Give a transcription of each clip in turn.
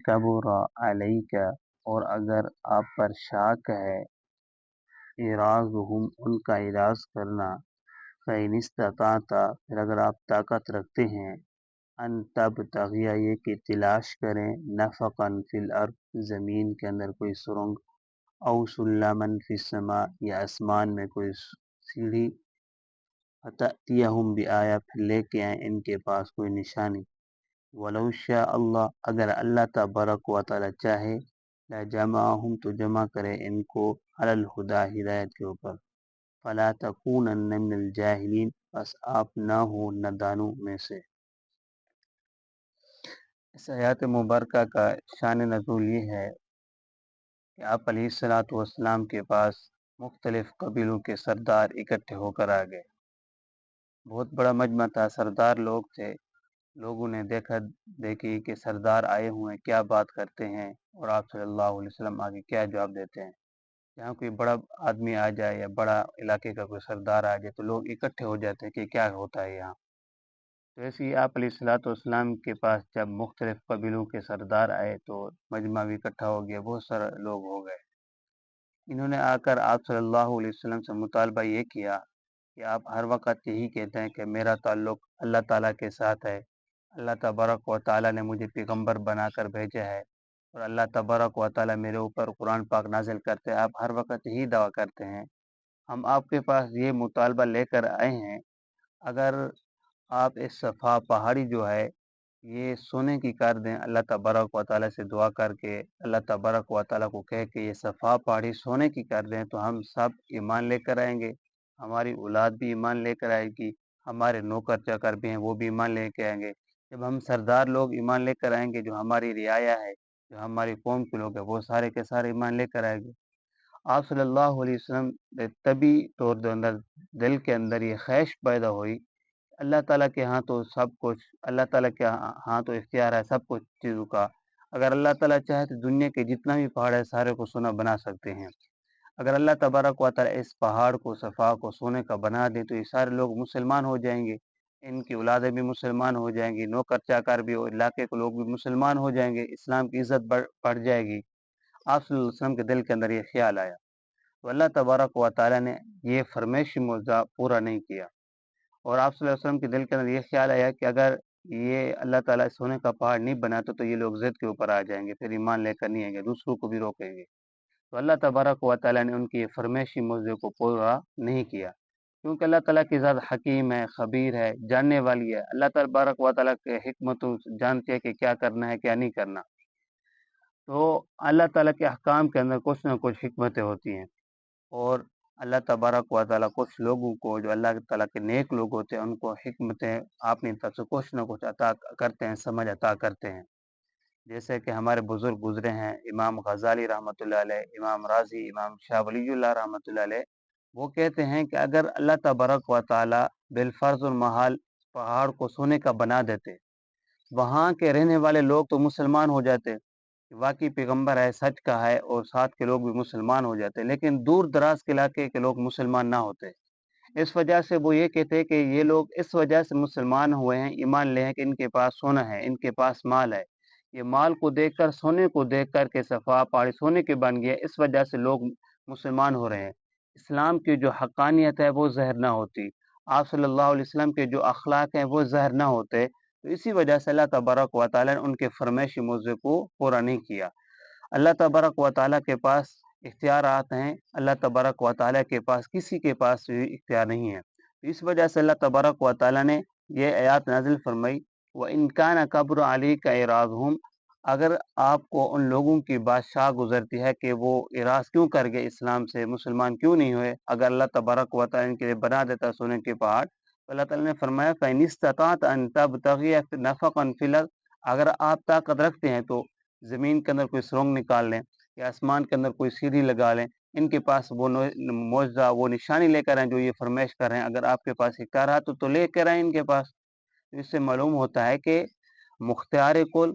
کبر علیک، اور اگر آپ پر شاک ہے اعراضہم، ان کا اعراض کرنا، فإن استطعت، پھر اگر آپ طاقت رکھتے ہیں، ان تبتغی، یہ کہ تلاش کریں، نفقا فی الارض، زمین کے اندر کوئی سرنگ، او سلما فی السماء، یا آسمان میں کوئی سیڑھی، فتأتیہم بآیہ، پھر لے کے آئیں ان کے پاس کوئی نشانی، ولو شاء اللہ، اگر اللہ تبارک و تعالی چاہے، لجمعہم، تو جمع کرے ان کو، علی الہدی، ہدایت کے اوپر، فلا تکونن من الجاہلین، بس آپ نہ ہو نادانوں میں سے۔ اس آیات مبارکہ کا شان نزول یہ ہے کہ آپ علیہ الصلوۃ والسلام کے پاس مختلف قبیلوں کے سردار اکٹھے ہو کر آ گئے۔ بہت بڑا مجمع تھا، سردار لوگ تھے، لوگوں نے دیکھی کہ سردار آئے ہوئے ہیں، کیا بات کرتے ہیں، اور آپ صلی اللہ علیہ وسلم آگے کیا جواب دیتے ہیں۔ یہاں کوئی بڑا آدمی آ جائے یا بڑا علاقے کا کوئی سردار آ جائے تو لوگ اکٹھے ہو جاتے ہیں کہ کیا ہوتا ہے یہاں۔ تو ایسے ہی آپ علیہ الصلوۃ والسلام کے پاس جب مختلف قبیلوں کے سردار آئے تو مجمع بھی اکٹھا ہو گیا، بہت سارے لوگ ہو گئے۔ انہوں نے آ کر آپ صلی اللہ علیہ وسلم سے مطالبہ یہ کیا کہ آپ ہر وقت یہی کہتے ہیں کہ میرا تعلق اللہ تعالیٰ کے ساتھ ہے، اللہ تبارک و تعالیٰ نے مجھے پیغمبر بنا کر بھیجا ہے، اور اللہ تبارک و تعالیٰ میرے اوپر قرآن پاک نازل کرتے ہیں، آپ ہر وقت یہی دعویٰ کرتے ہیں۔ ہم آپ کے پاس یہ مطالبہ لے کر آئے ہیں، اگر آپ اس صفا پہاڑی جو ہے یہ سونے کی کر دیں، اللہ تبارک و تعالیٰ سے دعا کر کے، اللہ تبارک و تعالیٰ کو کہہ کے یہ صفا پہاڑی سونے کی کر دیں، تو ہم سب ایمان لے کر آئیں گے، ہماری اولاد بھی ایمان لے کر آئے گی، ہمارے نوکر چاکر بھی ہیں وہ بھی ایمان لے کے آئیں گے۔ جب ہم سردار لوگ ایمان لے کر آئیں گے، جو ہماری رعایا ہے، جو ہماری قوم کے لوگ ہیں، وہ سارے کے سارے ایمان لے کر آئیں گے۔ آپ صلی اللہ علیہ وسلم طبی طور دل کے اندر یہ خواہش پیدا ہوئی، اللہ تعالیٰ کے ہاں تو سب کچھ، اللہ تعالیٰ کے ہاں تو اختیار ہے سب کچھ چیزوں کا، اگر اللہ تعالیٰ چاہے تو دنیا کے جتنا بھی پہاڑ ہے سارے کو سونا بنا سکتے ہیں۔ اگر اللہ تبارک و تعالیٰ اس پہاڑ کو صفا کو سونے کا بنا دے تو یہ سارے لوگ مسلمان ہو جائیں گے، ان کی اولادیں بھی مسلمان ہو جائیں گی، نوکر چاکر بھی اور علاقے کے لوگ بھی مسلمان ہو جائیں گے، اسلام کی عزت بڑھ جائے گی۔ آپ صلی اللہ علیہ وسلم کے دل کے اندر یہ خیال آیا، تو اللہ تبارک و تعالیٰ نے یہ فرمائشی معجزہ پورا نہیں کیا، اور آپ صلی اللہ علیہ وسلم کے دل کے اندر یہ خیال آیا کہ اگر یہ اللہ تعالیٰ سونے کا پہاڑ نہیں بناتا تو یہ لوگ ضد کے اوپر آ جائیں گے، پھر ایمان لے کر نہیں آئیں گے، دوسروں کو بھی روکیں گے۔ تو اللہ تبارک و تعالیٰ نے ان کی فرمائشی معجزے کو پورا نہیں کیا، کیونکہ اللہ تعالیٰ کی ذات حکیم ہے، خبیر ہے، جاننے والی ہے، اللہ تبارک و تعالیٰ کے حکمت جانتے ہیں کہ کیا کرنا ہے کیا نہیں کرنا۔ تو اللہ تعالیٰ کے احکام کے اندر کچھ نہ کچھ حکمتیں ہوتی ہیں، اور اللہ تبارک و تعالیٰ کچھ لوگوں کو جو اللہ تعالیٰ کے نیک لوگ ہوتے ہیں ان کو حکمتیں اپنی طرف سے کچھ نہ کچھ عطا کرتے ہیں، سمجھ عطا کرتے ہیں۔ جیسے کہ ہمارے بزرگ گزرے ہیں، امام غزالی رحمۃ اللہ علیہ، امام راضی، امام شاہ ولی اللہ رحمۃ اللہ علیہ، وہ کہتے ہیں کہ اگر اللہ تبارک و تعالیٰ بالفرض المحال پہاڑ کو سونے کا بنا دیتے، وہاں کے رہنے والے لوگ تو مسلمان ہو جاتے، واقعی پیغمبر ہے، سچ کا ہے، اور ساتھ کے لوگ بھی مسلمان ہو جاتے، لیکن دور دراز کے علاقے کے لوگ مسلمان نہ ہوتے۔ اس وجہ سے وہ یہ کہتے ہیں کہ یہ لوگ اس وجہ سے مسلمان ہوئے ہیں، ایمان لے ہیں کہ ان کے پاس سونا ہے، ان کے پاس مال ہے، یہ مال کو دیکھ کر، سونے کو دیکھ کر کے صفا پہاڑی سونے کے بن گیا، اس وجہ سے لوگ مسلمان ہو رہے ہیں۔ اسلام کی جو حقانیت ہے وہ ظاہر نہ ہوتی، آپ صلی اللہ علیہ وسلم کے جو اخلاق ہیں وہ ظاہر نہ ہوتے، تو اسی وجہ سے اللہ تبارک و تعالیٰ نے ان کے فرمائشی معجزے کو پورا نہیں کیا۔ اللہ تبارک و تعالیٰ کے پاس اختیارات ہیں، اللہ تبارک و تعالیٰ کے پاس کسی کے پاس بھی اختیار نہیں ہے، اس وجہ سے اللہ تبارک و تعالیٰ نے یہ آیات نازل فرمائی، وَإِنْ كَانَ كَبُرَ عَلَيْكَ إِعْرَاضُهُمْ، اگر آپ کو ان لوگوں کی بادشاہ گزرتی ہے کہ وہ اعراض کیوں کر گئے، اسلام سے مسلمان کیوں نہیں ہوئے، اگر اللہ تبارک و تعالیٰ ان کے لیے بنا دیتا سونے کے پہاڑ، تو اللہ تعالیٰ نے فرمایا فَإِنِ اسْتَطَعْتَ أَن تَبْتَغِيَ نَفَقًا فِي الْأَرْضِ، اگر آپ طاقت رکھتے ہیں تو زمین کے اندر کوئی سرنگ نکال لیں یا آسمان کے اندر کوئی سیڑھی لگا لیں، ان کے پاس وہ معجزہ وہ نشانی لے کر آئیں جو یہ فرمائش کر رہے ہیں، اگر آپ کے پاس اختیارات تو لے کر آئیں ان کے پاس۔ اس سے معلوم ہوتا ہے کہ مختار کل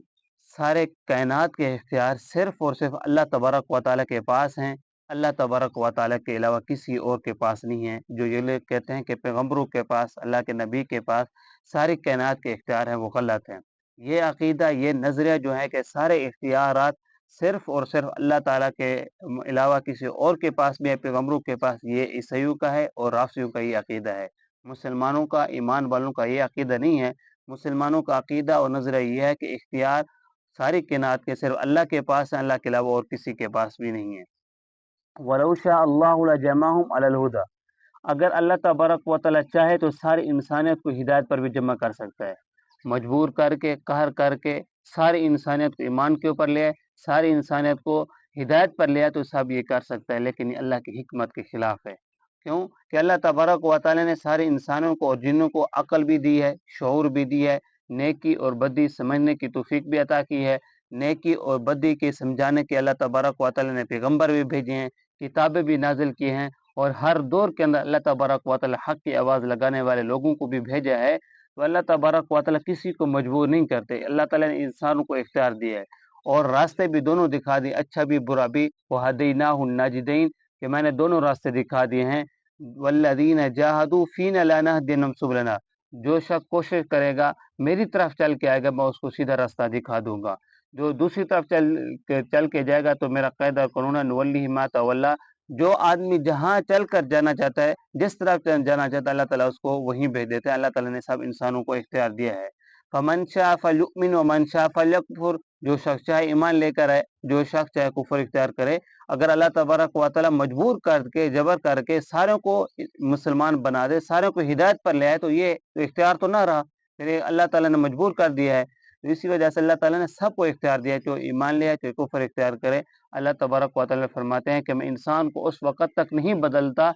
سارے کائنات کے اختیار صرف اور صرف اللہ تبارک و تعالیٰ کے پاس ہیں، اللہ تبارک و تعالیٰ کے علاوہ کسی اور کے پاس نہیں ہے۔ جو یہ لوگ کہتے ہیں کہ پیغمبروں کے پاس، اللہ کے نبی کے پاس ساری کائنات کے اختیار ہیں، وہ غلط ہیں۔ یہ عقیدہ، یہ نظریہ جو ہے کہ سارے اختیارات صرف اور صرف اللہ تعالیٰ کے علاوہ کسی اور کے پاس بھی ہے، پیغمبروں کے پاس، یہ عیسائیوں کا ہے اور رافضیوں کا یہ عقیدہ ہے۔ مسلمانوں کا، ایمان والوں کا یہ عقیدہ نہیں ہے۔ مسلمانوں کا عقیدہ اور نظریہ یہ ہے کہ اختیار ساری کائنات کے صرف اللہ کے پاس ہے، اللہ کے علاوہ اور کسی کے پاس بھی نہیں ہے۔ وَلَوْ شَاءَ اللَّهُ لَجَمَعَهُمْ عَلَى الْهُدَى، اگر اللہ تبارک و تعالیٰ چاہے تو ساری انسانیت کو ہدایت پر بھی جمع کر سکتا ہے، مجبور کر کے، قہر کر کے ساری انسانیت کو ایمان کے اوپر لے آئے، ساری انسانیت کو ہدایت پر لے آئے تو سب یہ کر سکتا ہے، لیکن یہ اللہ کی حکمت کے خلاف ہے۔ کیوں کہ اللہ تبارک و تعالیٰ نے سارے انسانوں کو اور جنوں کو عقل بھی دی ہے، شعور بھی دی ہے، نیکی اور بدی سمجھنے کی توفیق بھی عطا کی ہے، نیکی اور بدی کے سمجھانے کے اللہ تبارک و تعالیٰ نے پیغمبر بھی بھیجے ہیں، کتابیں بھی نازل کی ہیں، اور ہر دور کے اندر اللہ تبارک و تعالیٰ حق کی آواز لگانے والے لوگوں کو بھی بھیجا ہے۔ تو اللہ تبارک و تعالیٰ کسی کو مجبور نہیں کرتے، اللہ تعالیٰ نے انسانوں کو اختیار دیا ہے اور راستے بھی دونوں دکھا دیے، اچھا بھی برا بھی، وَهَدَيْنَاهُ النَّجْدَيْن، کہ میں نے دونوں راستے دکھا دیے ہیں۔ وَالَّذِينَ جَاهَدُوا فِينَا لَنَهْدِيَنَّهُمْ سُبُلَنَا، جو شخص کوشش کرے گا میری طرف چل کے آئے گا، میں اس کو سیدھا راستہ دکھا دوں گا، جو دوسری طرف چل کے جائے گا تو میرا قاعدہ قانون نولی ما تولا، جو آدمی جہاں چل کر جانا چاہتا ہے، جس طرف جانا چاہتا ہے، اللہ تعالیٰ اس کو وہیں بھیج دیتا ہے۔ اللہ تعالیٰ نے سب انسانوں کو اختیار دیا ہے۔ فَمَنْ شَاءَ فَلْيُؤْمِنْ وَمَنْ شَاءَ فَلْيَكْفُرْ، جو شخص چاہے ایمان لے کر آئے، جو شخص چاہے کفر اختیار کرے۔ اگر اللہ تبارک و تعالیٰ مجبور کر کے، جبر کر کے ساروں کو مسلمان بنا دے، ساروں کو ہدایت پر لے آئے، تو یہ تو اختیار تو نہ رہا، پھر اللہ تعالیٰ نے مجبور کر دیا ہے۔ تو اسی وجہ سے اللہ تعالیٰ نے سب کو اختیار دیا ہے، جو ایمان لے آئے، جو کفر اختیار کرے۔ اللہ تبارک و تعالیٰ فرماتے ہیں کہ میں انسان کو اس وقت تک نہیں بدلتا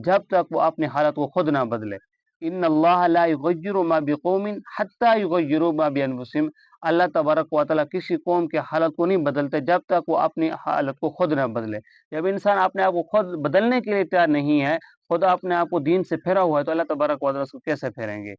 جب تک وہ اپنی حالت کو خود نہ بدلے۔ ان اللہ لا یغیر ما بقوم حتی یغیروا ما بانفسہم، اللہ تبارک و تعالیٰ کسی قوم کے حالت کو نہیں بدلتے جب تک وہ اپنی حالت کو خود نہ بدلے۔ جب انسان اپنے آپ کو خود بدلنے کے لیے تیار نہیں ہے، خود اپنے آپ کو دین سے پھیرا ہوا ہے، تو اللہ تبارک و تعالیٰ اس کو کیسے پھیریں گے؟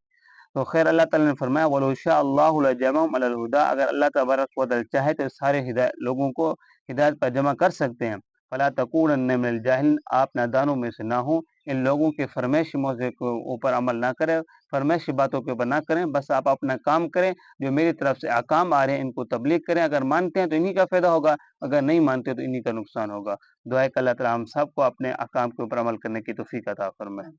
تو خیر، اللہ تعالیٰ نے فرمایا وَلَوْ شَاءَ اللَّهُ لَجَمَعَهُمْ عَلَى الْهُدَى، اگر اللہ تبارک و تعالیٰ چاہے تو سارے لوگوں کو ہدایت پر جمع کر سکتے ہیں۔ فَلَا تَكُونَنَّ مِنَ الْجَاهِلِينَ، آپ نادانوں میں سے نہ ہوں، ان لوگوں کے فرمائشی موضوع کے اوپر عمل نہ کریں، فرمائشی باتوں کے اوپر نہ کریں، بس آپ اپنا کام کریں، جو میری طرف سے احکام آ رہے ہیں ان کو تبلیغ کریں، اگر مانتے ہیں تو انہی کا فائدہ ہوگا، اگر نہیں مانتے تو انہی کا نقصان ہوگا۔ دعا ہے کہ اللہ تعالیٰ ہم سب کو اپنے احکام کے اوپر عمل کرنے کی توفیق عطا فرمائے۔